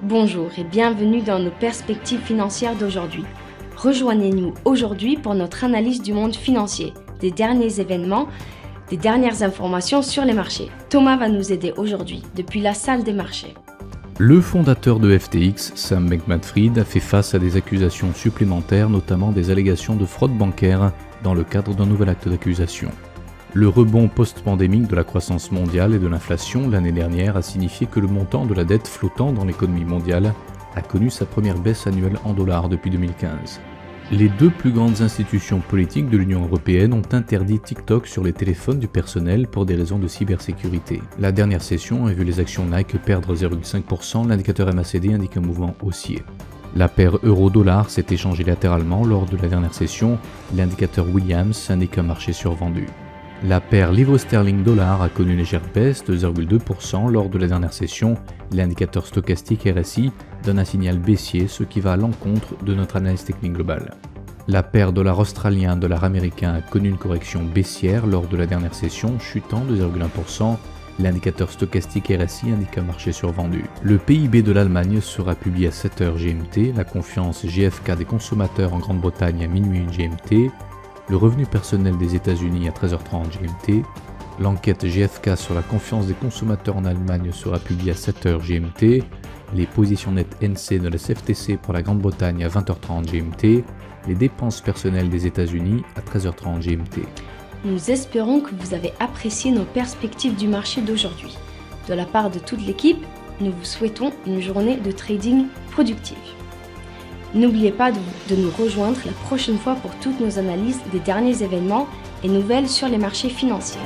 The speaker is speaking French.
Bonjour et bienvenue dans nos perspectives financières d'aujourd'hui. Rejoignez-nous aujourd'hui pour notre analyse du monde financier, des derniers événements, des dernières informations sur les marchés. Thomas va nous aider aujourd'hui depuis la salle des marchés. Le fondateur de FTX, Sam Bankman-Fried, a fait face à des accusations supplémentaires, notamment des allégations de fraude bancaire dans le cadre d'un nouvel acte d'accusation. Le rebond post-pandémique de la croissance mondiale et de l'inflation l'année dernière a signifié que le montant de la dette flottant dans l'économie mondiale a connu sa première baisse annuelle en dollars depuis 2015. Les deux plus grandes institutions politiques de l'Union européenne ont interdit TikTok sur les téléphones du personnel pour des raisons de cybersécurité. La dernière session a vu les actions Nike perdre 0,5%, l'indicateur MACD indique un mouvement haussier. La paire euro-dollar s'est échangée latéralement lors de la dernière session, l'indicateur Williams indique un marché survendu. La paire livre sterling-dollar a connu une légère baisse de 0,2% lors de la dernière session. L'indicateur stochastique RSI donne un signal baissier, ce qui va à l'encontre de notre analyse technique globale. La paire dollar australien, dollar américain a connu une correction baissière lors de la dernière session, chutant de 0,1%. L'indicateur stochastique RSI indique un marché survendu. Le PIB de l'Allemagne sera publié à 7h GMT, la confiance GfK des consommateurs en Grande-Bretagne à minuit GMT, le revenu personnel des États-Unis à 13h30 GMT, l'enquête GfK sur la confiance des consommateurs en Allemagne sera publiée à 7h GMT, les positions nettes NC de la CFTC pour la Grande-Bretagne à 20h30 GMT, les dépenses personnelles des États-Unis à 13h30 GMT. Nous espérons que vous avez apprécié nos perspectives du marché d'aujourd'hui. De la part de toute l'équipe, nous vous souhaitons une journée de trading productive. N'oubliez pas de nous rejoindre la prochaine fois pour toutes nos analyses des derniers événements et nouvelles sur les marchés financiers.